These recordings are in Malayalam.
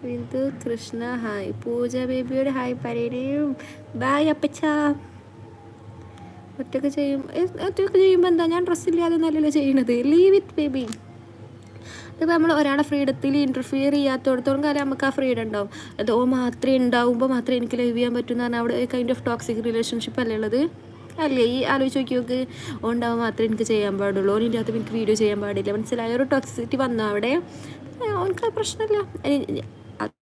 ബിന്ദു കൃഷ്ണ ഹായ്. പൂജ ബേബിയുടെ ഹായ് പറയും. ബായ് അപ്പച്ച. ഒറ്റക്ക് ചെയ്യുമ്പോൾ എന്താ, ഞാൻ ഡ്രസ്സില്ലാതെ നല്ലല്ലോ ചെയ്യണത്. Leave it baby. ഇതിപ്പോൾ നമ്മൾ ഒരാളെ ഫ്രീഡത്തിൽ ഇൻ്റർഫിയർ ചെയ്യാത്തോടത്തോളം കാലം നമുക്ക് ആ ഫ്രീഡം ഉണ്ടാവും. അതോ മാത്രമേ ഉണ്ടാവുമ്പോൾ മാത്രമേ എനിക്ക് ലൈവ് ചെയ്യാൻ പറ്റുന്ന പറഞ്ഞാൽ അവിടെ കൈൻഡ് ഓഫ് ടോക്സിക് റിലേഷൻഷിപ്പ് അല്ലേ ഉള്ളത്? അല്ലേ? ഈ ആലോചിച്ച് നോക്കി നോക്ക്. ഉണ്ടാവും മാത്രമേ എനിക്ക് ചെയ്യാൻ പാടുള്ളൂ, ഓനിൻ്റെ അകത്ത് എനിക്ക് വീഡിയോ ചെയ്യാൻ പാടില്ല. മനസ്സിലായ ഒരു ടോക്സിസിറ്റി വന്നാൽ അവിടെ ഓനക്ക് പ്രശ്നമില്ല.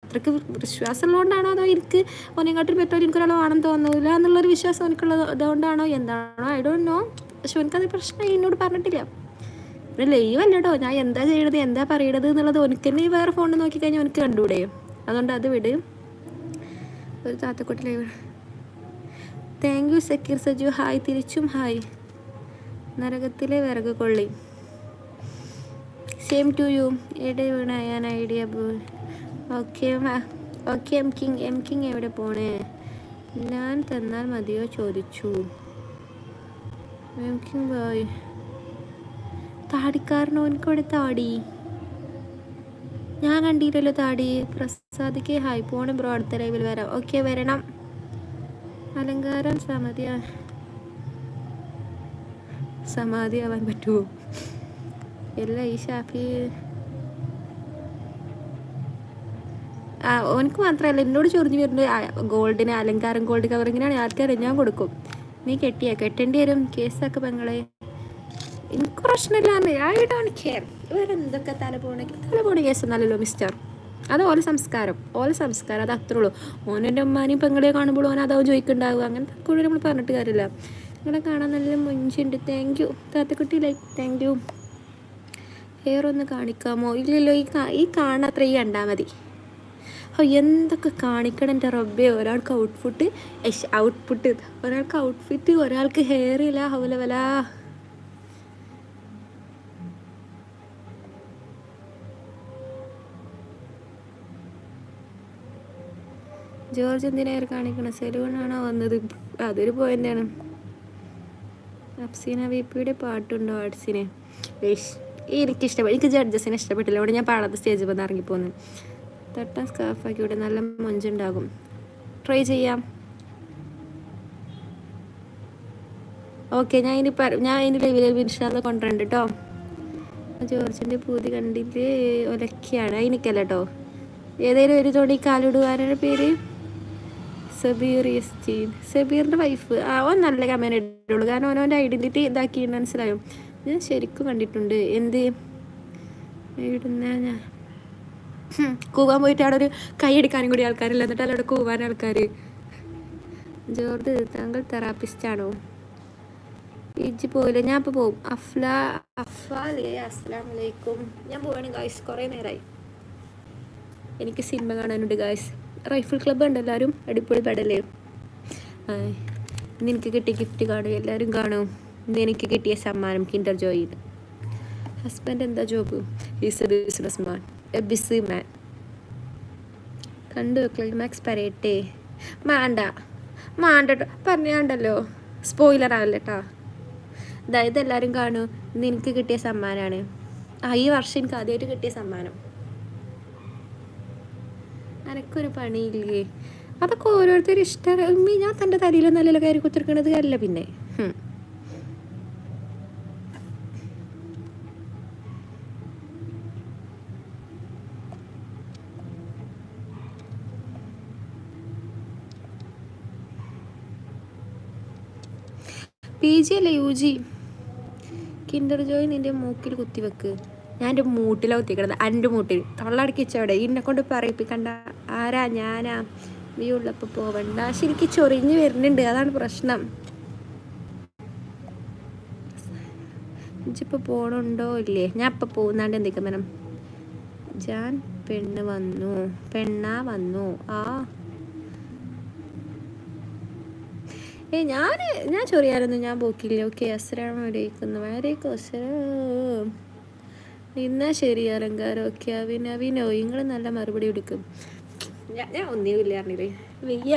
അത്രയ്ക്ക് വിശ്വാസമുള്ളതുകൊണ്ടാണോ അതോ എനിക്ക് ഓനെക്കാട്ടിൽ പറ്റുമോ എനിക്കൊരാളെ വേണം തോന്നില്ല എന്നുള്ളൊരു വിശ്വാസം എനിക്കുള്ളത് അതുകൊണ്ടാണോ എന്താണോ ഐ ഡോണ്ട് നോ. പക്ഷെ എനിക്കത് പ്രശ്നം എന്നോട് പറഞ്ഞിട്ടില്ല. പിന്നെ ലൈവ് അല്ല കേട്ടോ, ഞാൻ എന്താ ചെയ്യണത് എന്താ പറയണത് എന്നുള്ളത് എനിക്ക് തന്നെ വേറെ ഫോണിൽ നോക്കിക്കഴിഞ്ഞാൽ എനിക്ക് കണ്ടുകൂടെ. അതുകൊണ്ട് അത് വിട്. ഒരു താത്തക്കുട്ടി live. Thank you Zakir Saju hi. തിരിച്ചും ഹായ്. നരകത്തിലെ വിറക് കൊള്ളി. Same to you. എവിടെ വീണ ഞാൻ idea boy. Okay okay. M king എവിടെ പോണേ? ഞാൻ തന്നാൽ മതിയോ ചോദിച്ചു. എം കിങ് ബോയ് താടിക്കാരനോ? എനിക്കവിടെ താടി ഞാൻ കണ്ടില്ലല്ലോ താടി. പ്രസാദിക്ക് ഹായ്. പോണേ ബ്രോ, അടുത്ത ലൈവിൽ വരാം. ഓക്കെ വരണം. അലങ്കാരം സമാധി ആവാൻ പറ്റുമോ? എല്ലാ ഈ ഷാഫി ഓനക്ക് മാത്രമല്ല എന്നോട് ചൊറിഞ്ഞു വരുന്നത് ഗോൾഡിന് അലങ്കാരം ഗോൾഡ് കവർ ഇങ്ങനെയാണ് ആർക്കറിയാം. ഞാൻ കൊടുക്കും. നീ കെട്ടേണ്ടി വരും. കേസാക്ക് പെങ്ങളെ. എനിക്ക് പ്രശ്നമില്ലാന്ന്. I don't care. ഇവരെന്തൊക്കെ തലപോണ കേസൊന്നല്ലല്ലോ മിസ്റ്റർ. അത് ഓല സംസ്കാരം അത് അത്രേ ഉള്ളൂ. ഓനെൻ്റെ ഉമ്മാനെയും പെങ്ങളെയും കാണുമ്പോൾ ഓൻ അതാവും ചോദിക്കുന്നുണ്ടാവുക. അങ്ങനത്തെ കൂടെ നമ്മൾ പറഞ്ഞിട്ട് കാര്യമില്ല. നിങ്ങളെ കാണാൻ നല്ല മൊഞ്ചുണ്ട്. താങ്ക് യു താത്തക്കുട്ടി. Like thank you. ഹെയർ ഒന്ന് കാണിക്കാമോ? ഇല്ലല്ലോ, ഈ കാണാത്ര ഈ കണ്ടാൽ മതി. എന്തൊക്കെ കാണിക്കണം എൻ്റെ റബ്ബേ. ഒരാൾക്ക് ഔട്ട്പുട്ട് ഒരാൾക്ക് ഔട്ട്ഫിറ്റ്, ഒരാൾക്ക് ഹെയർ ഇല്ല. ഹൗലവല. ജോർജ് എന്തിനാ ഹെയർ കാണിക്കണം? സെലൂണാണോ വന്നത്? അതൊരു പോയിൻ്റാണ്. അപ്സീന വിപിയുടെ പാട്ടുണ്ടോ ആർട്സിന്? എനിക്കിഷ്ടപ്പെട്ടു. എനിക്ക് ജഡ്ജസിനെ ഇഷ്ടപ്പെട്ടില്ല. അവിടെ ഞാൻ പാടാത്ത സ്റ്റേജിൽ വന്ന് ഇറങ്ങിപ്പോന്നു. തട്ടാൻ സ്കാർഫാക്കി ഇവിടെ നല്ല മൊഞ്ചുണ്ടാകും. ട്രൈ ചെയ്യാം. ഓക്കെ, ഞാൻ ഇനി ലൈവിൽ ഇൻഷാല്ല കൊണ്ടുവരണ്ട് കേട്ടോ. ജോർജിൻ്റെ പൂതി കണ്ടിട്ട് ഒലക്കിയാണ്. എനിക്കല്ല കേട്ടോ. ഏതെങ്കിലും ഒരു തോണി കാലിടുവാരുടെ പേര് സബീർ യസ്ജീൻ. സബീറിൻ്റെ വൈഫ്. ഓൻ നല്ല കമൻറ്റ് ഇട്ടുള്ളൂ. കാരണം ഓനോൻ്റെ ഐഡൻറ്റിറ്റി ഇതാക്കി മനസ്സിലായോ. ഞാൻ ശരിക്കും കണ്ടിട്ടുണ്ട്. എന്ത് ഇടുന്ന ഞാൻ കൂവാൻ പോയിട്ട് അവിടെ ഒരു കൈ എടുക്കാനും കൂടി ആൾക്കാരില്ല. എന്നിട്ട് അവിടെ കൂവാൻ ആൾക്കാർ. ജോർജ് താങ്കൾ തെറാപ്പിസ്റ്റാണോ? ഇജ്ജ് പോയില്ല. ഞാൻ ഇപ്പോൾ പോവും. അഫ്ലാലേ അസ്സലാമു അലൈക്കും. ഞാൻ പോവാണ് ഗായ്സ്. കുറേ നേരമായി. എനിക്ക് സിനിമ കാണാനുണ്ട് ഗായ്സ്. റൈഫിൾ ക്ലബ്ബ് ഉണ്ട്. എല്ലാവരും അടിപൊളി പടല്ലേ. ഇന്ന് എനിക്ക് കിട്ടിയ ഗിഫ്റ്റ് കാണും. എല്ലാവരും കാണും. ഇന്ന് എനിക്ക് കിട്ടിയ സമ്മാനം കിൻഡർ ജോയിൽ. ഹസ്ബൻഡ് എന്താ job? Is A business man. Busy man. കണ്ടു ക്ലൈമാക്സ് പറയട്ടെ? മാണ്ട പറഞ്ഞാണ്ടല്ലോ. സ്പോയിലർ ആവല്ലേ കേട്ടോ. അതായത് എല്ലാവരും കാണൂ. ഇന്ന് എനിക്ക് കിട്ടിയ സമ്മാനമാണ്. ഈ വർഷം എനിക്ക് ആദ്യമായിട്ട് കിട്ടിയ സമ്മാനം. അനക്കൊരു പണിയില്ലേ? അതൊക്കെ ഓരോരുത്തരും ഇഷ്ടം. ഞാൻ തൻ്റെ തലയിലൊന്നല്ലല്ലോ കയറി കുത്തിരിക്കണത് അല്ല. പിന്നെ PG അല്ലേ UG? കിൻഡർ ജോയ് നിൻ്റെ മൂക്കിൽ കുത്തിവെക്ക്. ഞാൻ എൻ്റെ മൂട്ടിലാണ് കുത്തിക്കണത്. എൻ്റെ മൂട്ടിൽ തൊള്ളടക്കി വെച്ചവിടെ. എന്നെ കൊണ്ട് പറയിപ്പിക്കണ്ട. ആരാ? ഞാനാ? വ്യൂ ഉള്ളപ്പോൾ പോവണ്ട. ശരിക്കും ചൊറിഞ്ഞ് വരുന്നുണ്ട്. അതാണ് പ്രശ്നം. ഇജിപ്പോൾ പോകണുണ്ടോ ഇല്ലേ? ഞാൻ ഇപ്പം പോകുന്നാണ്ട് എന്തൊക്കെ മനം. ഞാൻ പെണ്ണാ വന്നു. ഞാൻ ചൊറിയാനൊന്നും ഞാൻ പോക്കില്ല. ഓക്കെ, അസ്സലാമു അലൈക്കും. വലൈക്കും അസ്സലാം. എന്നാ ശരി അലങ്കാരം. ഓക്കെ, അവിനോ നിങ്ങൾ നല്ല മറുപടി കൊടുക്കും. ഞാൻ ഒന്നിനുമില്ല അറിഞ്ഞില്ലേ. വയ്യ.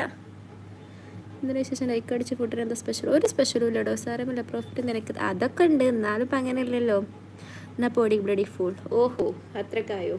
എന്തിനാ ശേഷം ലൈക്ക് അടിച്ച് കൂട്ടാൻ എന്താ സ്പെഷ്യൽ? ഒരു സ്പെഷ്യലും ഇല്ലടോ. സാരമില്ല. പ്രോഫിറ്റ് നിനക്ക് അതൊക്കെ ഉണ്ട്. എന്നാലും ഇപ്പം അങ്ങനെയല്ലല്ലോ. എന്നാൽ പൊടി ബ്ലഡി ഫുൾ. ഓഹോ, അത്രക്കായോ?